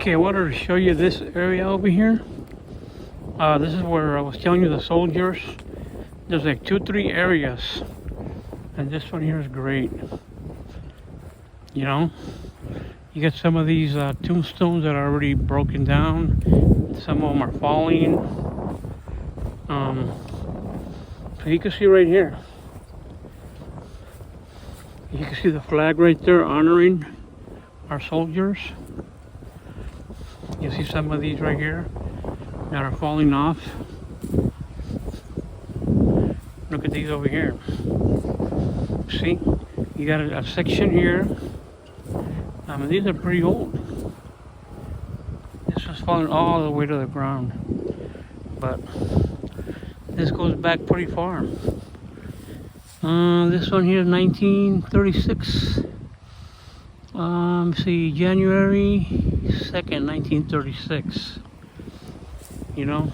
Okay, I wanted to show you this area over here. This is where I was telling you the soldiers. There's like 2-3 areas, and this one here is great. You know, you get some of these tombstones that are already broken down. Some of them are falling. So you can see right here. You can see the flag right there honoring our soldiers. You see some of these right here that are falling off. Look at these over here. See, you got a section here. These are pretty old. This was falling all the way to the ground, but this goes back pretty far. This one here is 1936. See, January 2nd, 1936. You know,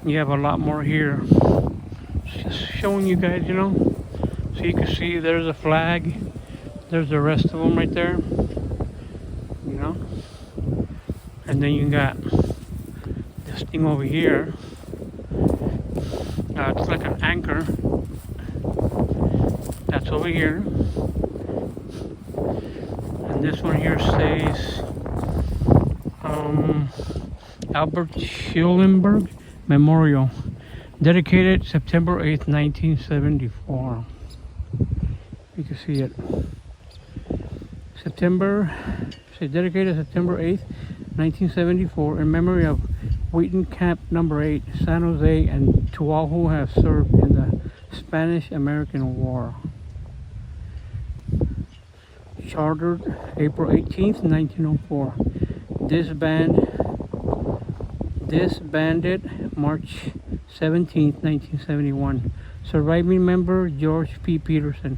you have a lot more here. Just showing you guys, you know. So you can see there's a flag. There's the rest of them right there. You know. And then you got this thing over here. It's like an anchor. That's over here. And this one here says Albert Schulenberg Memorial, dedicated September 8th, 1974. You can see it. Dedicated September 8th, 1974, in memory of Wheaton Camp No. 8, San Jose, and to all who have served in the Spanish-American War. Chartered April 18th, 1904. Disbanded March 17th, 1971. Surviving member George P. Peterson.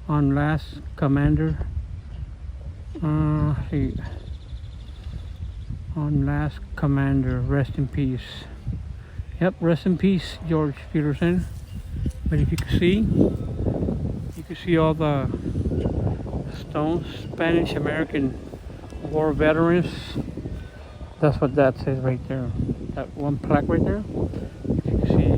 On last commander. On last commander. Rest in peace. Yep, rest in peace, George Peterson. But if you can see all the stones, Spanish-American War veterans. That's what that says right there. That one plaque right there. You can see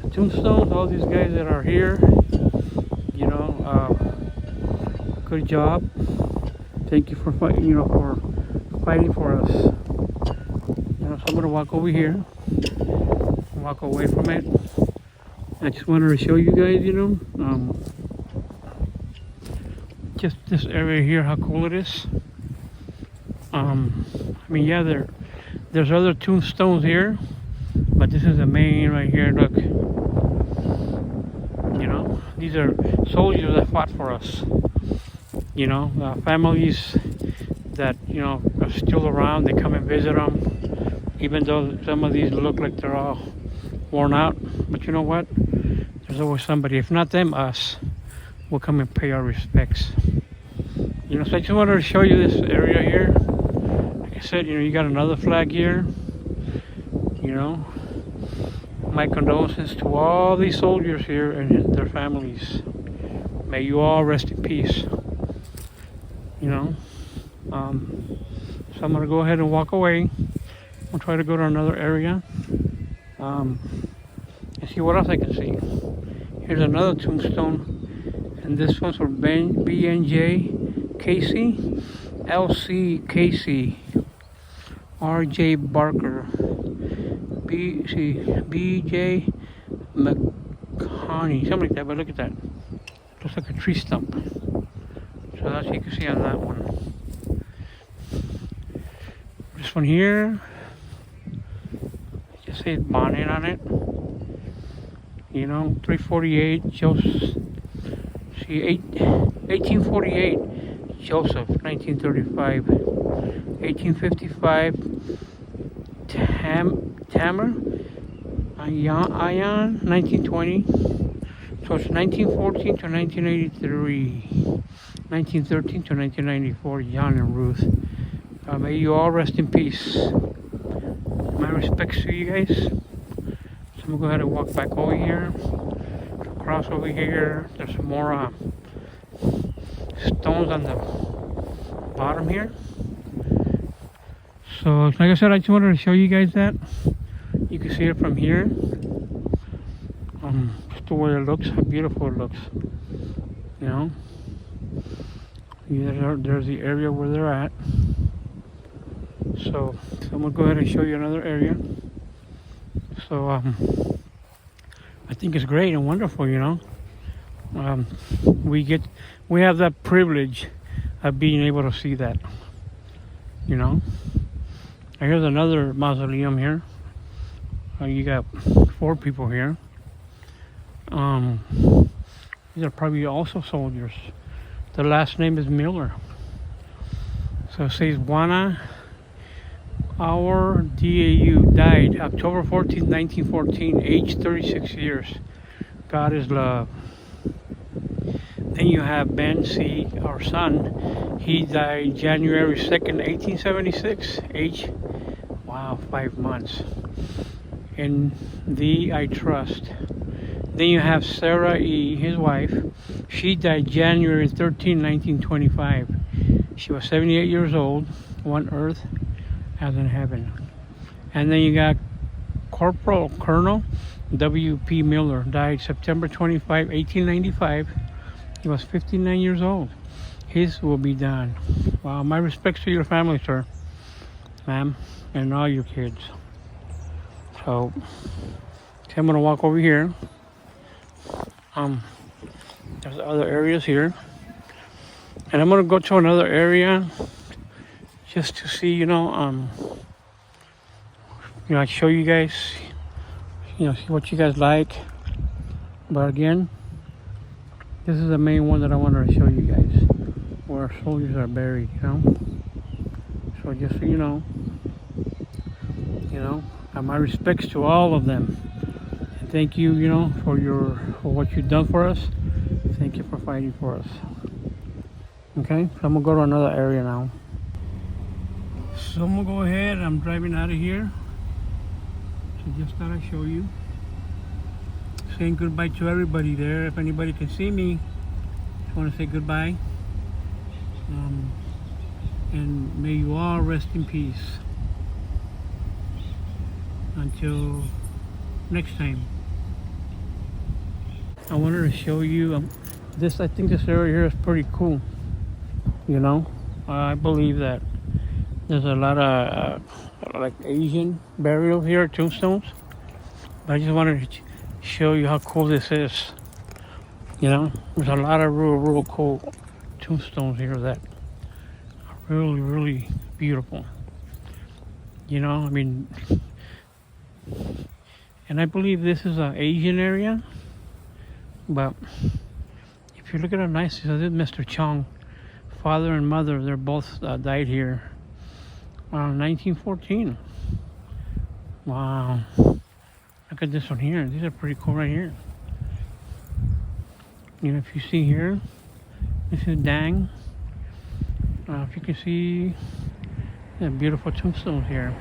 the tombstones. All these guys that are here. You know, good job. Thank you for fighting. You know, for fighting for us. You know, so I'm gonna walk over here. Walk away from it. I just wanted to show you guys. You know. Just this area here, how cool it is. I mean, yeah, there's other tombstones here, but this is the main right here. Look, you know, these are soldiers that fought for us. You know, families that, you know, are still around. They come and visit them, even though some of these look like they're all worn out. But you know what? There's always somebody. If not them, us. We'll come and pay our respects. You know, so I just wanted to show you this area here. Like I said, you know, you got another flag here. You know, my condolences to all these soldiers here and their families. May you all rest in peace. You know, so I'm gonna go ahead and walk away. I'll try to go to another area and see what else I can see. Here's another tombstone. And this one's for B.N.J. Casey, L.C. Casey, R.J. Barker, B.J. McConney, something like that, but look at that. Looks like a tree stump. So that's what you can see on that one. This one here, just says bonnet on it. You know, 348 Joseph. 1848 Joseph, 1935. 1855 Tamer Ion, 1920. So it's 1914 to 1983. 1913 to 1994. John and Ruth. May you all rest in peace. My respects to you guys. So I'm gonna go ahead and walk back over here. Across over here, there's some more stones on the bottom here. So like I said, I just wanted to show you guys that. You can see it from here. Just the way it looks, how beautiful it looks. You know, there's the area where they're at. So I'm gonna go ahead and show you another area. So I think it's great and wonderful. You know, we have that privilege of being able to see that. You know, and here's another mausoleum here. You got 4 people here. These are probably also soldiers. The last name is Miller. So it says Juana Our DAU died October 14, 1914, age 36 years. God is love. Then you have Ben C., our son. He died January 2nd, 1876, age, 5 months. In thee I trust. Then you have Sarah E., his wife. She died January 13, 1925. She was 78 years old, one earth as in heaven. And then you got Colonel W.P. Miller, died September 25, 1895. He was 59 years old. His will be done. Wow, my respects to your family, sir, ma'am, and all your kids. So I'm gonna walk over here. There's other areas here, and I'm gonna go to another area just to see, I show you guys, see what you guys like. But again, this is the main one that I wanted to show you guys, where our soldiers are buried. So just so you know, and my respects to all of them. And thank you, for what you've done for us. Thank you for fighting for us. Okay, so I'm gonna go to another area now. So I'm gonna go ahead. I'm driving out of here. So just thought I'd show you. Saying goodbye to everybody there. If anybody can see me, I want to say goodbye. And may you all rest in peace. Until next time. I wanted to show you this. I think this area here is pretty cool. I believe that there's a lot of like Asian burials here, tombstones. But I just wanted to show you how cool this is. There's a lot of real cool tombstones here that are really, really beautiful. And I believe this is an Asian area. But if you look at how nice this is, Mr. Chong, father and mother, they're both died here around 1914. Wow. Look at this one here. These are pretty cool right here. If you see here, this is Dang. If you can see the beautiful tombstones here.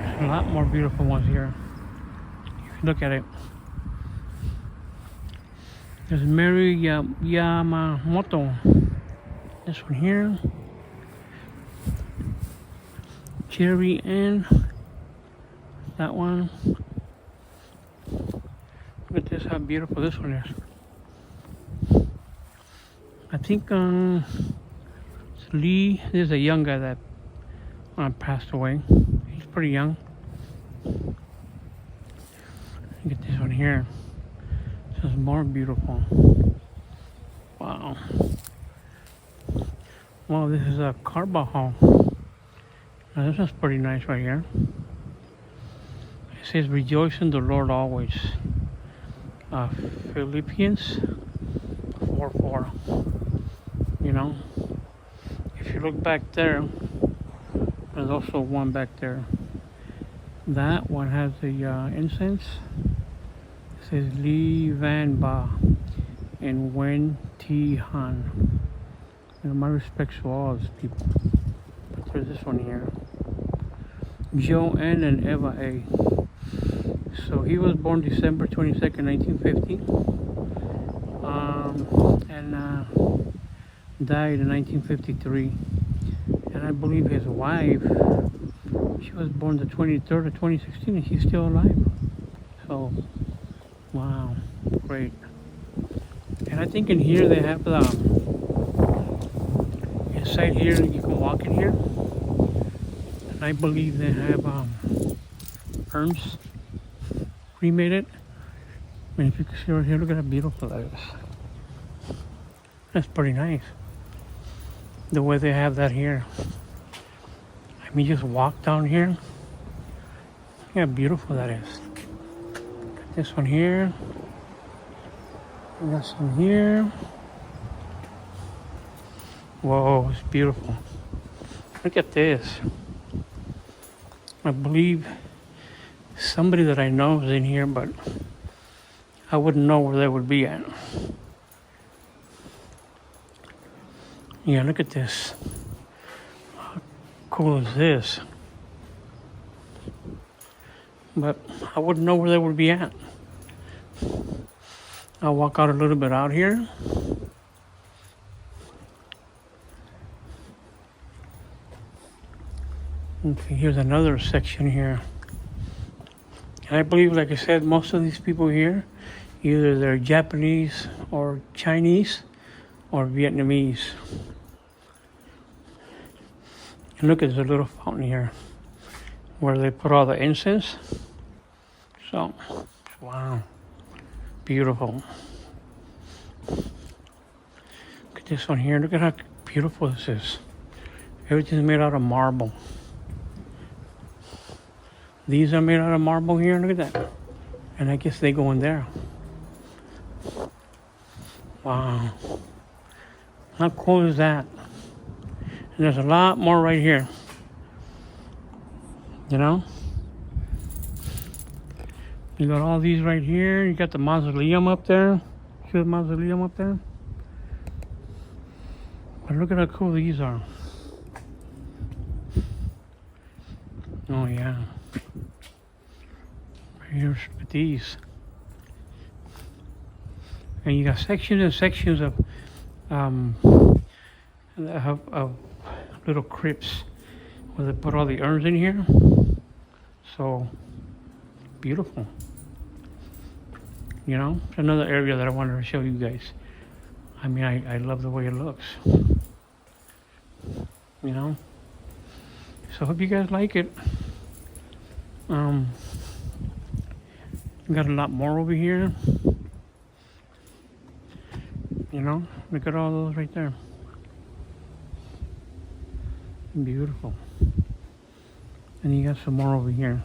There's a lot more beautiful ones here. If you look at it. There's Mary Yamamoto. This one here. Cherry Ann. That one. Look at this, how beautiful this one is. I think it's Lee. There's a young guy that passed away. He's pretty young. Look at this one here. This is more beautiful. Wow. Wow, this is a Carbajal. Now this one's pretty nice right here. It says, rejoice in the Lord always. Philippians 4:4. If you look back there, there's also one back there. That one has the incense. It says Li Van Ba and Wen Ti Han. My respects to all these people. But there's this one here. Joanne and Eva A. So he was born December 22nd, 1950. And died in 1953. And I believe his wife, she was born the 23rd of 2016 and she's still alive. So, wow, great. And I think in here they have the, inside here you can walk in here. And I believe they have urns cremated. And if you can see right here, look at how beautiful that is. That's pretty nice. The way they have that here. I mean, just walk down here. Look how beautiful that is. Got this one here. And this one here. Whoa, it's beautiful. Look at this. I believe somebody that I know is in here, but I wouldn't know where they would be at. Yeah, look at this. How cool is this? But I wouldn't know where they would be at. I'll walk out a little bit out here. Okay, here's another section here. And I believe, like I said, most of these people here, either they're Japanese or Chinese or Vietnamese. And look at this little fountain here where they put all the incense. So, wow, beautiful. Look at this one here. Look at how beautiful this is. Everything's made out of marble. These are made out of marble here. Look at that. And I guess they go in there. Wow. How cool is that? And there's a lot more right here. You know? You got all these right here. You got the mausoleum up there. See the mausoleum up there? But look at how cool these are. Oh, yeah. Here's these. And you got sections and sections of little crypts where they put all the urns in here. So beautiful. You know, it's another area that I wanted to show you guys. I mean, I love the way it looks. You know? So I hope you guys like it. We got a lot more over here. You know, look at all those right there. Beautiful. And you got some more over here.